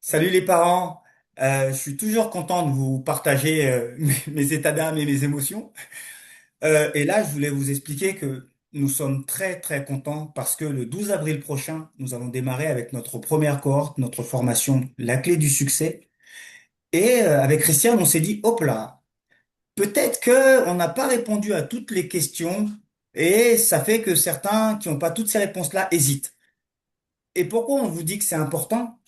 Salut les parents. Je suis toujours content de vous partager mes états d'âme et mes émotions. Et là, je voulais vous expliquer que nous sommes très très contents parce que le 12 avril prochain, nous allons démarrer avec notre première cohorte, notre formation La clé du succès. Et avec Christiane, on s'est dit, hop là, peut-être que on n'a pas répondu à toutes les questions et ça fait que certains qui n'ont pas toutes ces réponses-là hésitent. Et pourquoi on vous dit que c'est important?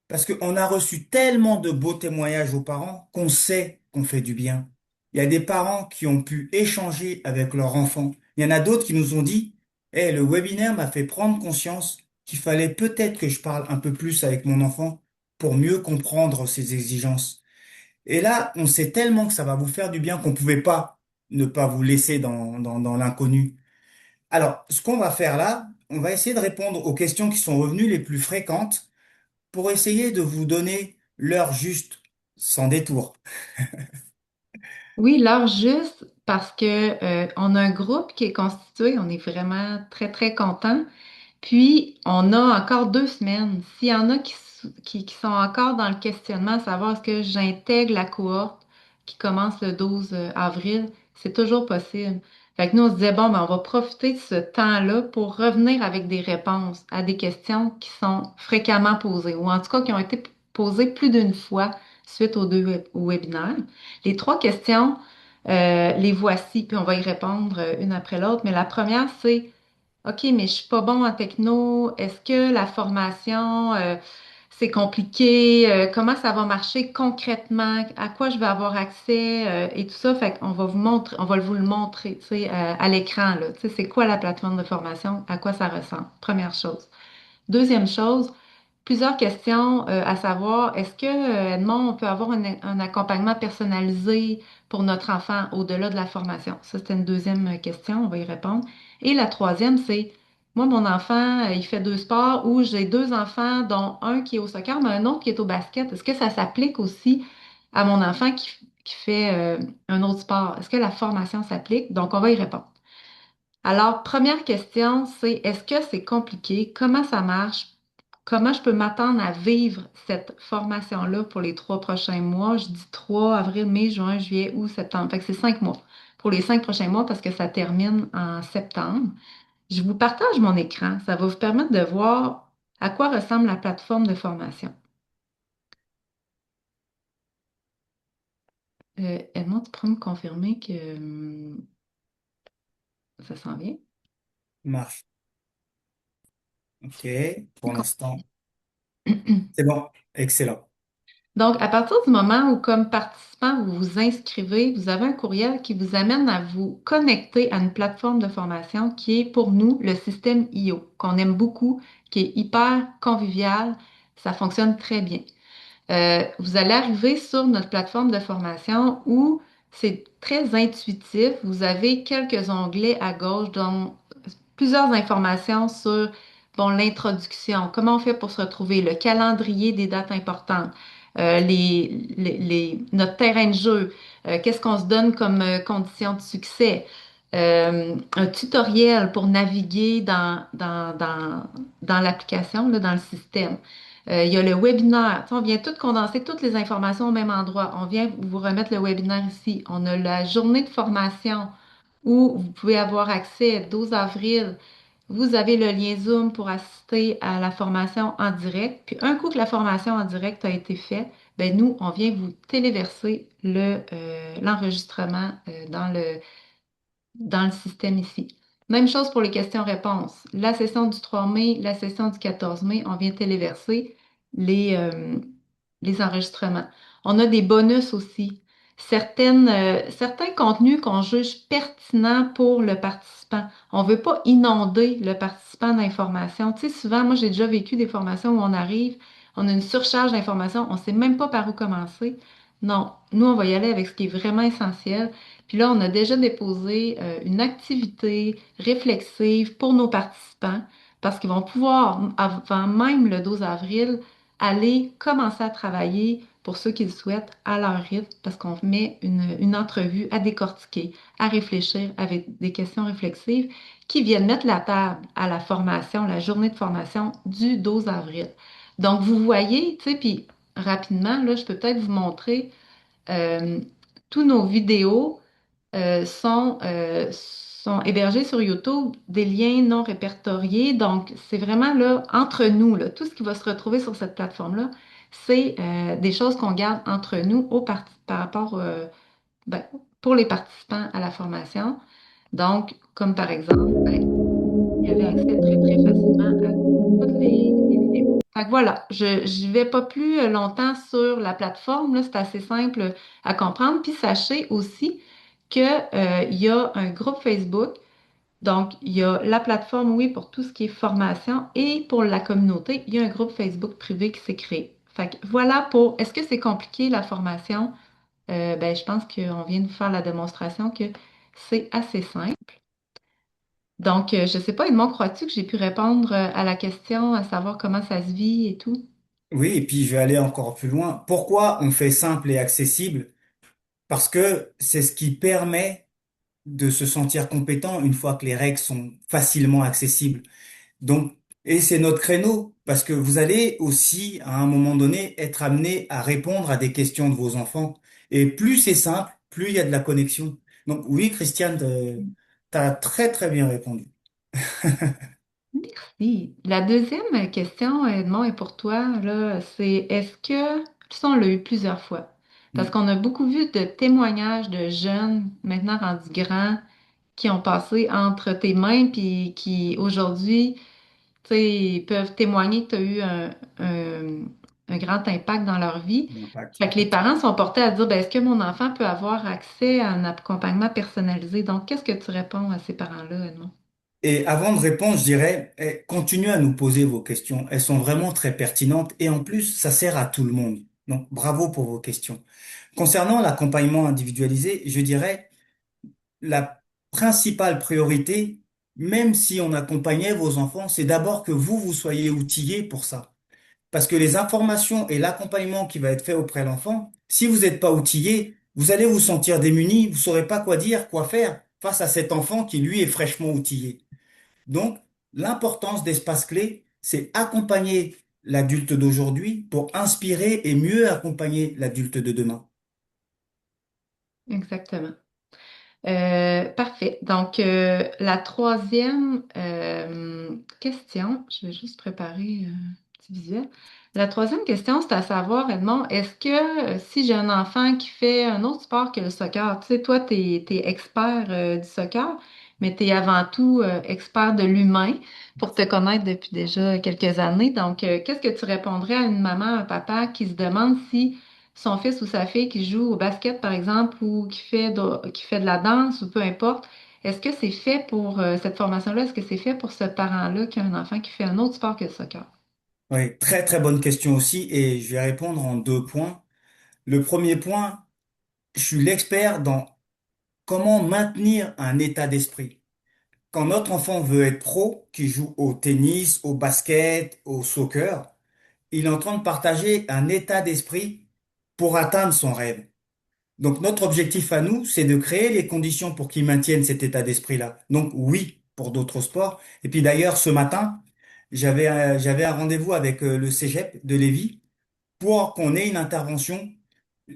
Parce qu'on a reçu tellement de beaux témoignages aux parents qu'on sait qu'on fait du bien. Il y a des parents qui ont pu échanger avec leurs enfants. Il y en a d'autres qui nous ont dit, le webinaire m'a fait prendre conscience qu'il fallait peut-être que je parle un peu plus avec mon enfant pour mieux comprendre ses exigences. Et là, on sait tellement que ça va vous faire du bien qu'on pouvait pas ne pas vous laisser dans l'inconnu. Alors, ce qu'on va faire là, on va essayer de répondre aux questions qui sont revenues les plus fréquentes pour essayer de vous donner l'heure juste, sans détour. Oui, l'heure juste parce que on a un groupe qui est constitué, on est vraiment très très content. Puis on a encore 2 semaines. S'il y en a qui sont encore dans le questionnement, à savoir est-ce que j'intègre la cohorte qui commence le 12 avril, c'est toujours possible. Fait que nous on se disait bon ben on va profiter de ce temps-là pour revenir avec des réponses à des questions qui sont fréquemment posées ou en tout cas qui ont été posées plus d'une fois suite aux deux webinaires. Les trois questions, les voici, puis on va y répondre une après l'autre. Mais la première, c'est OK, mais je suis pas bon en techno. Est-ce que la formation, c'est compliqué? Comment ça va marcher concrètement? À quoi je vais avoir accès? Et tout ça. Fait qu'on va vous montrer, on va vous le montrer, tu sais, à l'écran, là. Tu sais, c'est quoi la plateforme de formation? À quoi ça ressemble? Première chose. Deuxième chose, plusieurs questions à savoir, est-ce que, Edmond, on peut avoir un accompagnement personnalisé pour notre enfant au-delà de la formation? Ça, c'était une deuxième question, on va y répondre. Et la troisième, c'est, moi, mon enfant, il fait deux sports ou j'ai deux enfants, dont un qui est au soccer, mais un autre qui est au basket. Est-ce que ça s'applique aussi à mon enfant qui fait un autre sport? Est-ce que la formation s'applique? Donc, on va y répondre. Alors, première question, c'est est-ce que c'est compliqué? Comment ça marche? Comment je peux m'attendre à vivre cette formation-là pour les 3 prochains mois? Je dis 3 avril, mai, juin, juillet, août, septembre. Fait que c'est 5 mois. Pour les 5 prochains mois, parce que ça termine en septembre. Je vous partage mon écran. Ça va vous permettre de voir à quoi ressemble la plateforme de formation. Edmond, tu pourrais me confirmer que ça s'en vient? Marche. OK. Pour D'accord. l'instant, c'est bon. Excellent. Donc, à partir du moment où, comme participant, vous vous inscrivez, vous avez un courriel qui vous amène à vous connecter à une plateforme de formation qui est pour nous le système IO, qu'on aime beaucoup, qui est hyper convivial. Ça fonctionne très bien. Vous allez arriver sur notre plateforme de formation où c'est très intuitif. Vous avez quelques onglets à gauche, dont plusieurs informations sur bon, l'introduction, comment on fait pour se retrouver, le calendrier des dates importantes, notre terrain de jeu, qu'est-ce qu'on se donne comme condition de succès, un tutoriel pour naviguer dans l'application, là, dans le système. Il y a le webinaire. Tu sais, on vient tout condenser toutes les informations au même endroit. On vient vous remettre le webinaire ici. On a la journée de formation où vous pouvez avoir accès 12 avril. Vous avez le lien Zoom pour assister à la formation en direct. Puis un coup que la formation en direct a été faite, ben nous, on vient vous téléverser l'enregistrement dans le système ici. Même chose pour les questions-réponses. La session du 3 mai, la session du 14 mai, on vient téléverser les, euh, les enregistrements. On a des bonus aussi. Certains contenus qu'on juge pertinents pour le participant. On ne veut pas inonder le participant d'informations. Tu sais, souvent, moi, j'ai déjà vécu des formations où on arrive, on a une surcharge d'informations, on ne sait même pas par où commencer. Non, nous, on va y aller avec ce qui est vraiment essentiel. Puis là, on a déjà déposé une activité réflexive pour nos participants parce qu'ils vont pouvoir, avant même le 12 avril, aller commencer à travailler pour ceux qui le souhaitent à leur rythme parce qu'on met une entrevue à décortiquer, à réfléchir avec des questions réflexives qui viennent mettre la table à la formation, la journée de formation du 12 avril. Donc, vous voyez, tu sais, puis rapidement, là, je peux peut-être vous montrer euh, tous nos vidéos sont hébergés sur YouTube, des liens non répertoriés. Donc, c'est vraiment là, entre nous, là, tout ce qui va se retrouver sur cette plateforme-là, c'est des choses qu'on garde entre nous par rapport, ben, pour les participants à la formation. Donc, comme par exemple, ben, il y avait accès très, très facilement à toutes les vidéos. Fait que voilà, je ne vais pas plus longtemps sur la plateforme, là, c'est assez simple à comprendre. Puis sachez aussi que, il y a un groupe Facebook. Donc, il y a la plateforme, oui, pour tout ce qui est formation et pour la communauté, il y a un groupe Facebook privé qui s'est créé. Fait que voilà pour, est-ce que c'est compliqué la formation? Ben, je pense qu'on vient de vous faire la démonstration que c'est assez simple. Donc, je ne sais pas, Edmond, crois-tu que j'ai pu répondre à la question, à savoir comment ça se vit et tout? Oui, et puis je vais aller encore plus loin. Pourquoi on fait simple et accessible? Parce que c'est ce qui permet de se sentir compétent une fois que les règles sont facilement accessibles. Donc, et c'est notre créneau, parce que vous allez aussi, à un moment donné, être amené à répondre à des questions de vos enfants. Et plus c'est simple, plus il y a de la connexion. Donc oui, Christiane, t'as très très bien répondu. Merci. La deuxième question, Edmond, est pour toi, là, c'est est-ce que, ça, on l'a eu plusieurs fois, parce Mm. qu'on a beaucoup vu de témoignages de jeunes, maintenant rendus grands, qui ont passé entre tes mains, puis qui aujourd'hui, tu sais, peuvent témoigner que tu as eu un grand impact dans leur vie. L'impact, Fait que les effectivement. parents sont portés à dire, ben, est-ce que mon enfant peut avoir accès à un accompagnement personnalisé? Donc, qu'est-ce que tu réponds à ces parents-là, Edmond? Et avant de répondre, je dirais, continuez à nous poser vos questions. Elles sont vraiment très pertinentes et en plus, ça sert à tout le monde. Donc, bravo pour vos questions. Concernant l'accompagnement individualisé, je dirais, la principale priorité, même si on accompagnait vos enfants, c'est d'abord que vous soyez outillés pour ça. Parce que les informations et l'accompagnement qui va être fait auprès de l'enfant, si vous n'êtes pas outillé, vous allez vous sentir démuni, vous saurez pas quoi dire, quoi faire face à cet enfant qui, lui, est fraîchement outillé. Donc, l'importance d'espace clé, c'est accompagner l'adulte d'aujourd'hui pour inspirer et mieux accompagner l'adulte de demain. Exactement. Parfait. Donc, la troisième question, je vais juste préparer un petit visuel. La troisième question, c'est à savoir, Edmond, est-ce que si j'ai un enfant qui fait un autre sport que le soccer, tu sais, toi, tu es, expert du soccer, mais tu es avant tout expert de l'humain pour te connaître depuis déjà quelques années. Donc, qu'est-ce que tu répondrais à une maman, un papa qui se demande si son fils ou sa fille qui joue au basket, par exemple, ou qui fait de la danse, ou peu importe, est-ce que c'est fait pour cette formation-là, est-ce que c'est fait pour ce parent-là qui a un enfant qui fait un autre sport que le soccer? Oui, très très bonne question aussi et je vais répondre en deux points. Le premier point, je suis l'expert dans comment maintenir un état d'esprit. Quand notre enfant veut être pro, qui joue au tennis, au basket, au soccer, il est en train de partager un état d'esprit pour atteindre son rêve. Donc notre objectif à nous, c'est de créer les conditions pour qu'il maintienne cet état d'esprit-là. Donc oui, pour d'autres sports. Et puis d'ailleurs, ce matin, j'avais un rendez-vous avec le Cégep de Lévis pour qu'on ait une intervention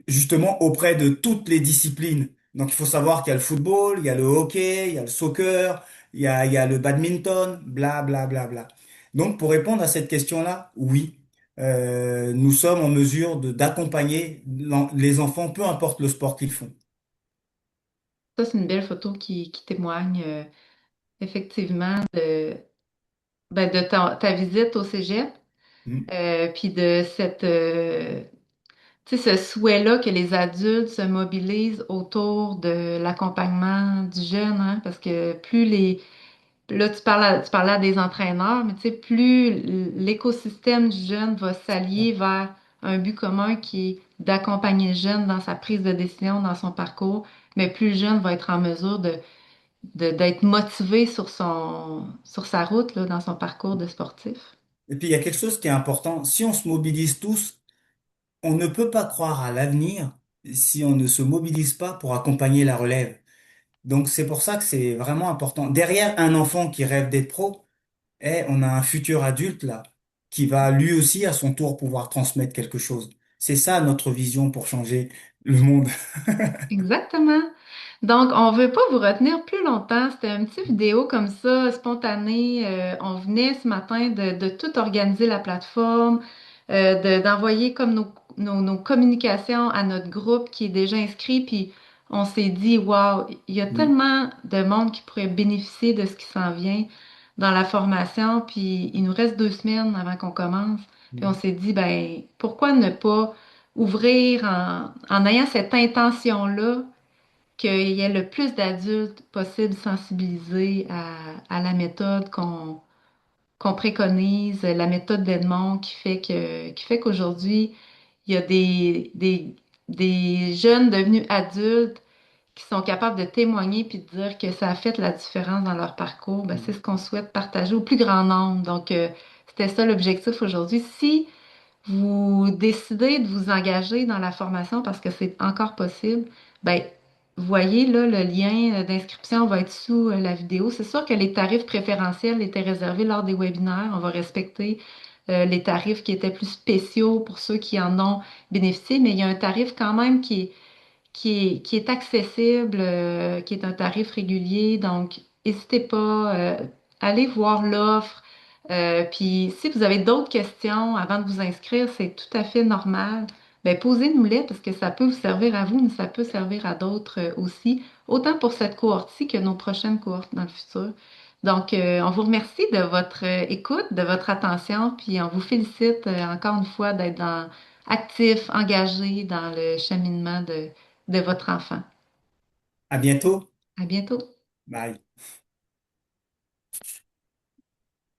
justement auprès de toutes les disciplines. Donc il faut savoir qu'il y a le football, il y a le hockey, il y a le soccer, il y a le badminton, bla bla bla bla. Donc pour répondre à cette question-là, oui, nous sommes en mesure d'accompagner les enfants, peu importe le sport qu'ils font. Ça, c'est une belle photo qui témoigne effectivement de ta visite au cégep, Mm. puis de tu sais, ce souhait-là que les adultes se mobilisent autour de l'accompagnement du jeune, hein, parce que plus les là, tu parlais à des entraîneurs, mais tu sais, plus l'écosystème du jeune va s'allier vers un but commun qui est d'accompagner le jeune dans sa prise de décision, dans son parcours, mais plus le jeune va être en mesure d'être motivé sur sa route, là, dans son parcours de sportif. Et puis il y a quelque chose qui est important. Si on se mobilise tous, on ne peut pas croire à l'avenir si on ne se mobilise pas pour accompagner la relève. Donc c'est pour ça que c'est vraiment important. Derrière un enfant qui rêve d'être pro, on a un futur adulte là qui va lui aussi à son tour pouvoir transmettre quelque chose. C'est ça notre vision pour changer le monde. Exactement. Donc, on veut pas vous retenir plus longtemps. C'était une petite vidéo comme ça, spontanée. On venait ce matin de tout organiser la plateforme, d'envoyer comme nos communications à notre groupe qui est déjà inscrit. Puis on s'est dit, waouh, il y a Mm, tellement de monde qui pourrait bénéficier de ce qui s'en vient dans la formation. Puis il nous reste 2 semaines avant qu'on commence. Puis on mm, s'est dit, ben, pourquoi ne pas ouvrir en ayant cette intention-là qu'il y ait le plus d'adultes possible sensibilisés à la méthode qu'on préconise, la méthode d'Edmond qui fait qu'aujourd'hui, il y a des jeunes devenus adultes qui sont capables de témoigner puis de dire que ça a fait la différence dans leur parcours. Ben, c'est mm, ce qu'on souhaite partager au plus grand nombre. Donc, c'était ça l'objectif aujourd'hui. Si vous décidez de vous engager dans la formation parce que c'est encore possible, ben, voyez là, le lien d'inscription va être sous la vidéo. C'est sûr que les tarifs préférentiels étaient réservés lors des webinaires. On va respecter les tarifs qui étaient plus spéciaux pour ceux qui en ont bénéficié, mais il y a un tarif quand même qui est accessible, qui est un tarif régulier. Donc, n'hésitez pas, allez voir l'offre. Puis, si vous avez d'autres questions avant de vous inscrire, c'est tout à fait normal. Ben, posez-nous-les parce que ça peut vous servir à vous, mais ça peut servir à d'autres aussi, autant pour cette cohorte-ci que nos prochaines cohortes dans le futur. Donc, on vous remercie de votre écoute, de votre attention, puis on vous félicite encore une fois d'être actif, engagé dans le cheminement de votre enfant. À bientôt. À bientôt. Bye.